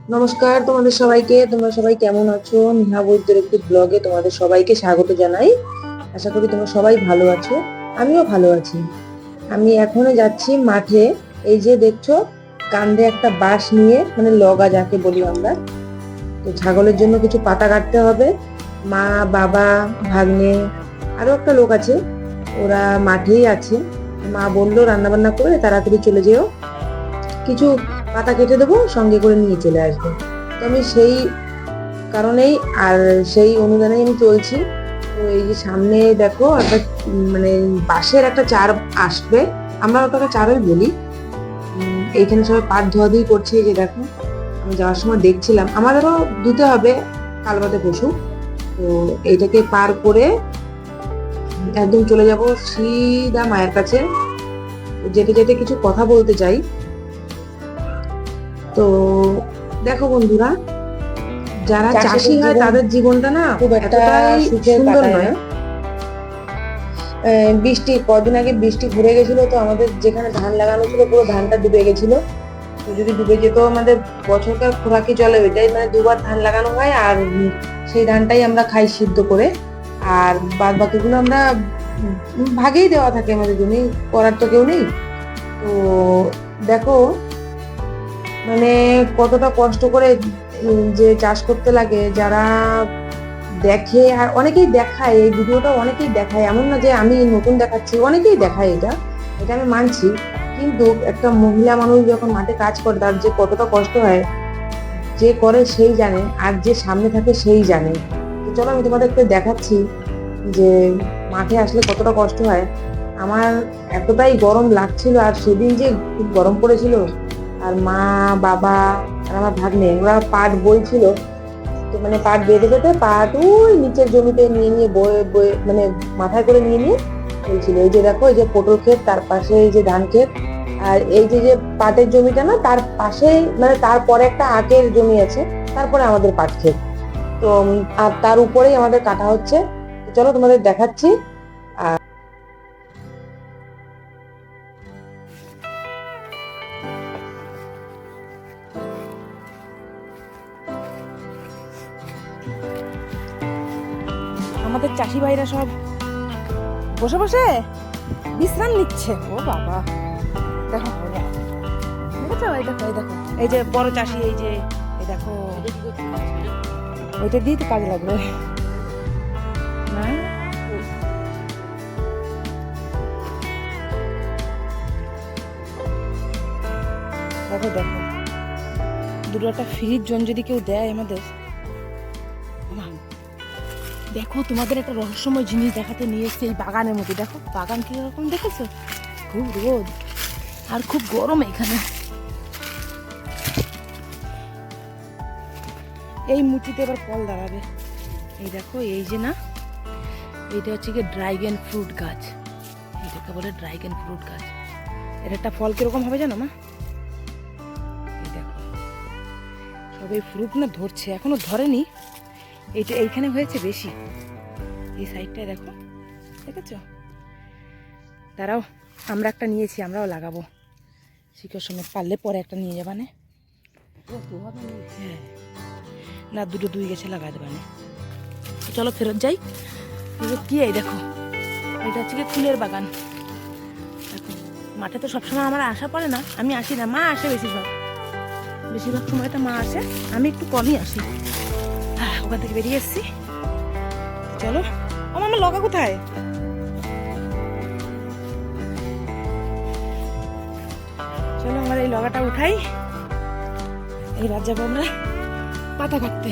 নমস্কার তোমাদের সবাইকে। তোমরা সবাই কেমন আছো? নেহা বৈদ্যের একটি ব্লগে তোমাদের সবাইকে স্বাগত জানাই। আশা করি তোমরা সবাই ভালো আছো, আমিও ভালো আছি। আমি এখনো যাচ্ছি মাঠে। এই যে দেখছো, কাঁধে একটা বাঁশ নিয়ে, মানে লগা যাকে বলি আমরা। তো ছাগলের জন্য কিছু পাতা কাটতে হবে। মা, বাবা, ভাগ্নে, আরো একটা লোক আছে, ওরা মাঠেই আছে। মা বললো রান্না বান্না করে তাড়াতাড়ি চলে যেও, কিছু পাতা কেটে দেবো, সঙ্গে করে নিয়ে চলে আসবে। তো আমি সেই কারণেই আর সেই অনুদানেই আমি চলছি। তো এই যে সামনে দেখো একটা মানে বাঁশের একটা চার আসবে, আমরা ওটাকে চারই বলি। এইখানে সবাই পাট ধোয়াধুয়ি করছে। এই যে দেখো, আমি যাওয়ার সময় দেখছিলাম, আমাদেরও ধুতে হবে কাল বাদে পশু। তো এইটাকে পার করে একদম চলে যাব সিধা মায়ের কাছে। যেতে যেতে কিছু কথা বলতে চাই। তো দেখো বন্ধুরা, যারা চাষি হয় তাদের জীবনটা না খুব একটা সুন্দর নয়। বৃষ্টি কদিন আগে বৃষ্টি ঘুরে গেছিল, তো আমাদের যেখানে ধান লাগানো ছিল পুরো ধানটা ডুবে গেছিল। তো যদি ডুবে যেত আমাদের বছরকার খোরাকি চলে, ওইটাই মানে দুবার ধান লাগানো হয়, আর সেই ধানটাই আমরা খাই সিদ্ধ করে। আর বাদ বাকিগুলো আমরা ভাগেই দেওয়া থাকে আমাদের জন্য, করার তো কেউ নেই। তো দেখো মানে কতটা কষ্ট করে যে চাষ করতে লাগে, যারা দেখে আর অনেকেই দেখায়, এই ভিডিওটা অনেকেই দেখায়, এমন না যে আমি নতুন দেখাচ্ছি, অনেকেই দেখায় এটা, এটা আমি মানছি। কিন্তু একটা মহিলা মানুষ যখন মাঠে কাজ করে, তার যে কতটা কষ্ট হয়, যে করে সেই জানে, আর যে সামনে থাকে সেই জানে। তো চলো আমি তোমাদেরকে দেখাচ্ছি যে মাঠে আসলে কতটা কষ্ট হয়। আমার এতটাই গরম লাগছিল, আর সেদিন যে খুব গরম পড়েছিল। আর মা, বাবা আর আমার ভাগ্নে ওরা পাট বইছিল। তো মানে পাট বেঁধে বেঁধে পাট ওই নিচের জমিতে নিয়ে নিয়ে বয়ে বয়ে মানে মাথায় করে নিয়ে নিয়ে বলছিল। এই যে দেখো, এই যে পটল ক্ষেত, তার পাশে এই যে ধান ক্ষেত, আর এই যে যে পাটের জমিটা না, তার পাশে মানে তারপরে একটা আখের জমি আছে, তারপরে আমাদের পাট ক্ষেত। তো আর তার উপরেই আমাদের কাটা হচ্ছে। চলো তোমাদের দেখাচ্ছি। আমাদের চাষি ভাইরা সব বসে বসে বিশ্রাম নিচ্ছে। ও বাবা, দেখো দেখেছো, এই দেখো, এই দেখো, এই যে বড় চাষি, এই যে এই দেখো, ওইটা দিয়ে তো কাজে লাগবে না। দেখো দেখো, দুটো একটা ফ্রির জোন যদি কেউ দেয় আমাদের। দেখো, তোমাদের একটা রহস্যময় জিনিস দেখাতে নিয়ে এসছে এই বাগানের মধ্যে। দেখো বাগান কিরকম দেখেছো, খুব রোদ আর খুব গরম এখানে। এই মুচিতে এবার ফল দাঁড়াবে। এই দেখো, এই যে না, এইটা হচ্ছে কি ড্রাইগন ফ্রুট গাছ, এটাকে বলে ড্রাইগন ফ্রুট গাছ। এর একটা ফল কিরকম হবে জানো মা? এই দেখো, সব এই ফ্রুট না ধরছে, এখনো ধরেনি। এইটা এইখানে হয়েছে বেশি, এই সাইডটায় দেখো, দেখেছো? দাঁড়াও, আমরা একটা নিয়েছি, আমরাও লাগাবো শিকড় সমেত, পারলে পরে একটা নিয়ে যাবানে। হ্যাঁ না, দুটো দুই গেছে লাগা দেবানে। চলো ফেরত যাই। কি এই দেখো, এটা হচ্ছে কি ফুলের বাগান। দেখো, মাঠে তো সবসময় আমার আসা পড়ে না, আমি আসি না, মা আসে বেশিরভাগ, বেশিরভাগ সময়টা মা আসে, আমি একটু কমই আসি। ওখান থেকে বেরিয়ে এসছি। চলো, ও মামা লগা কোথায়? চলো আমার এই লগাটা উঠাই, এই রাত যাবো আমরা পাতা কাটতে।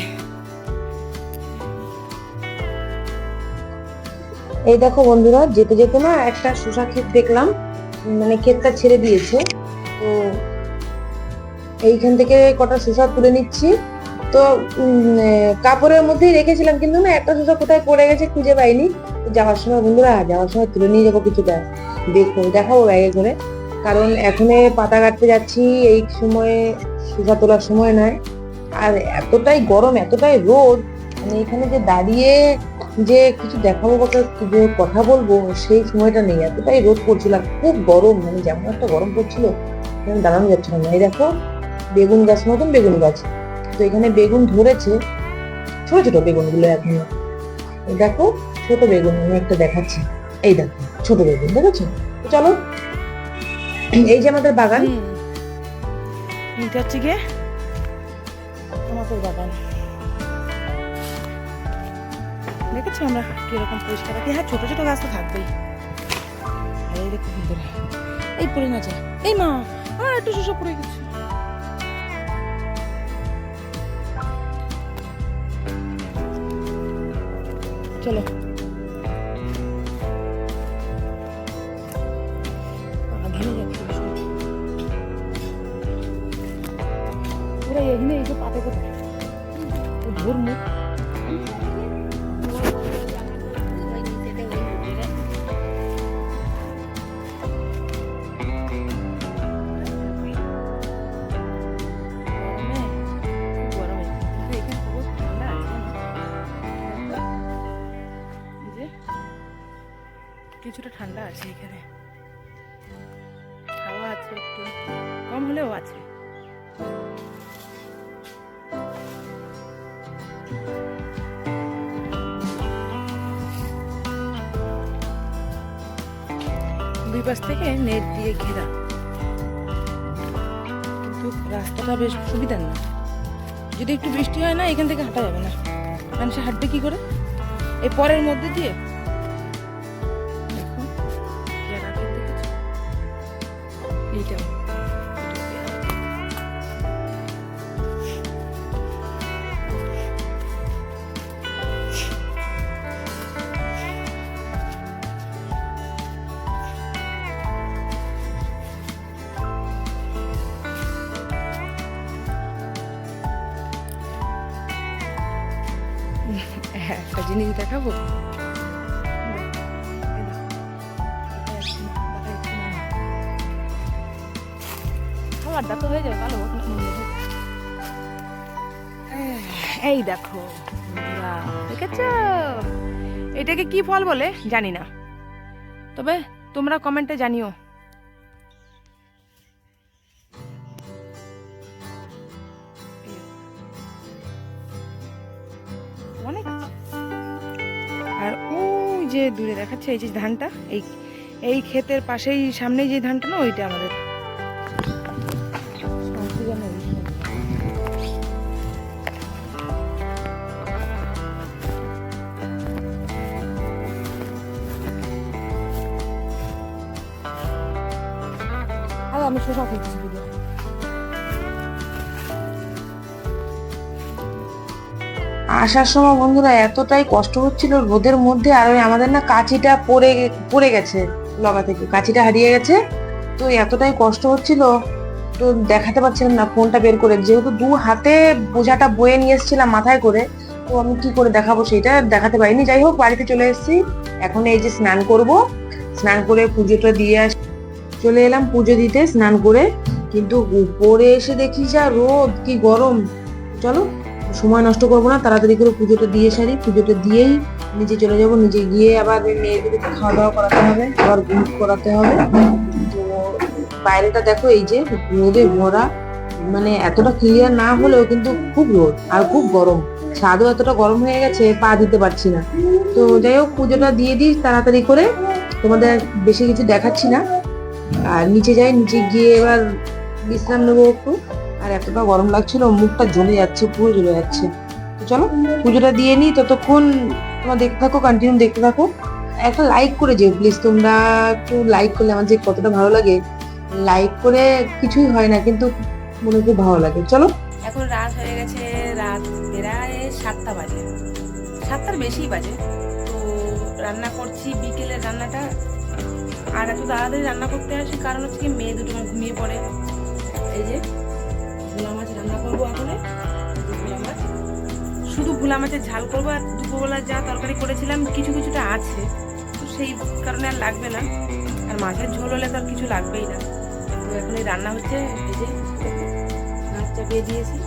এই দেখো বন্ধুরা, যেতে যেতে না একটা শসা ক্ষেত দেখলাম, মানে ক্ষেতটা ছেড়ে দিয়েছে। তো এইখান থেকে কটা শসা তুলে নিচ্ছি। তো কাপড়ের মধ্যেই রেখেছিলাম, কিন্তু না একটা শসা কোথায় পড়ে গেছে খুঁজে পাইনি। যাওয়ার সময় বন্ধুরা, যাওয়ার সময় তুলে নিয়ে যাবো কিছুটা, দেখো দেখাবো ব্যাগে করে। কারণ এখনো পাতা কাটতে যাচ্ছি, এই সময়ে শসা তোলার সময় নয়। আর এতটাই গরম, এতটাই রোদ, মানে এখানে যে দাঁড়িয়ে যে কিছু দেখাবো বা যে কথা বলবো সেই সময়টা নেই, এতটাই রোদ পড়ছিল, আর খুব গরম, মানে যেমন একটা গরম পড়ছিল দাঁড়ানো যাচ্ছিল না। এই দেখো, বেগুন গাছ, নতুন বেগুন গাছ, কিন্তু এখানে বেগুন ধরেছে, ছোট ছোট বেগুনগুলো এখনো। এই দেখো ছোট বেগুন, আমি একটা দেখাচ্ছি, এই দেখো ছোট বেগুন দেখেছো। তো চলো, এই যে আমাদের বাগান। এইটা হচ্ছে গিয়ে আমাদের বাগান, দেখেছো আমরা কিরকম পরিষ্কার রাখি। হ্যাঁ, ছোট ছোট গাছ তো থাকবেই। এই দেখো ভিতরে, এই পড়ে না যায়, এই মা একটু শসা পড়ে গেছে। চলো, ঘেমে যাচ্ছে ভীষণ। পুরো এখানে এই যে পাতে কোথায় ভোর মুখ কিছুটা ঠান্ডা আছে এখানে, হাওয়া আছে, একটু কম হলেও আছে। দুই পাশ থেকে নেট দিয়ে ঘেরা, কিন্তু রাস্তাটা বেশ সুবিধার না। যদি একটু বৃষ্টি হয় না, এখান থেকে হাঁটা যাবে না। মানুষে হাঁটবে কি করে এই পরের মধ্যে দিয়ে? দেখো ঘেরা, দেখেছো? এইটাও একটা জিনিস দেখাবো, খাবারটা তো হয়ে যাবে কালো। এই দেখো দেখেছো, এটাকে কি ফল বলে জানি না, তবে তোমরা কমেন্টে জানিও। অনেক আছে। আর ওই যে দূরে দেখাচ্ছে এই যে ধানটা, এই এই ক্ষেতের পাশেই সামনে যে ধানটা না, ওইটা আমাদের। আর আমি শসা খেয়েছি দিদি। আসার সময় বন্ধুরা এতটাই কষ্ট হচ্ছিল রোদের মধ্যে, আর ওই আমাদের না কাঁচিটা পড়ে গেছে লগা থেকে, কাঁচিটা হারিয়ে গেছে। তো এতটাই কষ্ট হচ্ছিল, তো দেখাতে পারছিলাম না ফোনটা বের করে, যেহেতু দু হাতে বোঝাটা বয়ে নিয়ে এসেছিলাম মাথায় করে, তো আমি কি করে দেখাবো সেটা দেখাতে পারিনি। যাই হোক, বাড়িতে চলে এসেছি। এখন এই যে স্নান করব, স্নান করে পুজোটা দিয়ে চলে এলাম পুজো দিতে স্নান করে। কিন্তু উপরে এসে দেখি যা রোদ, কি গরম। চলো, সময় নষ্ট করবো না, তাড়াতাড়ি করে পুজোটা দিয়ে সারি। পুজোটা দিয়েই নিচে চলে যাব, নিচে গিয়ে আবার মেয়েদেরকে খাওয়া দাওয়া করাতে হবে, আবার ঘুম করাতে হবে। তো বাইরেটা দেখো, এই যে রোদে ভরা, মানে এতটা ক্লিয়ার না হলেও কিন্তু খুব রোদ আর খুব গরম। ছাদও এতটা গরম হয়ে গেছে, পা দিতে পারছি না। তো যাই হোক, পুজোটা দিয়ে দিই তাড়াতাড়ি করে, তোমাদের বেশি কিছু দেখাচ্ছি না। আর নিচে যাই, নিচে গিয়ে এবার বিশ্রাম নেবো একটু। আর এতটা গরম লাগছিল, মুখটা জ্বলে যাচ্ছে, পুরো জ্বলে যাচ্ছে। তো চলো পুজোটা দিয়ে নিই, ততক্ষণ তোমরা দেখতে থাকো, কন্টিনিউ দেখতে থাকো। একটা লাইক করে যেও প্লিজ, তোমরা একটু লাইক করলে আমার যে কতটা ভালো লাগে। লাইক করে কিছুই হয় না, কিন্তু মনে খুব ভালো লাগে। চলো, এখন রাত হয়ে গেছে, রাত প্রায় 7টা বাজে, 7টার বেশি বাজে। তো রান্না করছি বিকেলের রান্নাটা। আর এত তাড়াতাড়ি রান্না করতে আসি কারণ হচ্ছে কি মেয়ে দুটো ঘুমিয়ে পড়ে। এই যে ভোলা মাছ রান্না করবো এখন, ভোলা মাছ, শুধু ভোলা মাছের ঝাল করবো। আর দুপুরবেলা যা তরকারি করেছিলাম কিছুটা আছে, তো সেই কারণে আর লাগবে না। আর মাছের ঝোল হলে তো আর কিছু লাগবেই না। তো এখন এই রান্না হচ্ছে, এই যে ভাত চাপিয়ে দিয়েছি।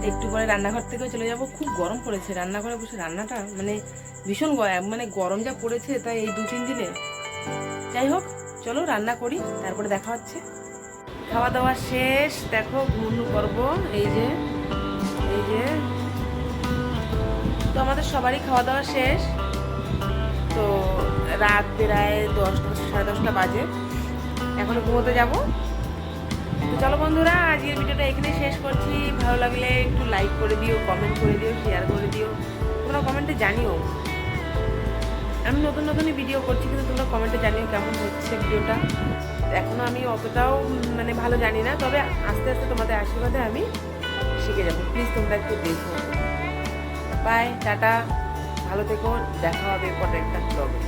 একটু পরে রান্নাঘর থেকেও চলে যাব। খুব গরম পড়েছে, রান্নাঘরে বসে রান্নাটা মানে ভীষণ মানে গরম যা পড়েছে, তাই এই 2-3 দিনে। যাই হোক, চলো রান্না করি, তারপরে দেখা হচ্ছে। খাওয়া দাওয়া শেষ, দেখো ঘুমু করবো। এই যে তো আমাদের সবারই খাওয়া দাওয়া শেষ। তো রাত প্রায় 10টা, 10:30 বাজে, এখনো ঘুমোতে যাব। তো চলো বন্ধুরা, আজকের ভিডিওটা এখানেই শেষ করছি। ভালো লাগলে একটু লাইক করে দিও, কমেন্ট করে দিও, শেয়ার করে দিও। তোমরা কমেন্টে জানিও, আমি নতুন নতুনই ভিডিও করছি, কিন্তু তোমরা কমেন্টে জানিও কেমন হচ্ছে ভিডিওটা। এখনও আমি অতটাও মানে ভালো জানি না, তবে আস্তে আস্তে তোমাদের আশীর্বাদে আমি শিখে যাবো। প্লিজ তোমরা একটু দেখো। বাই, টাটা, ভালো থেকো, দেখা হবে পরে একটা ব্লগে।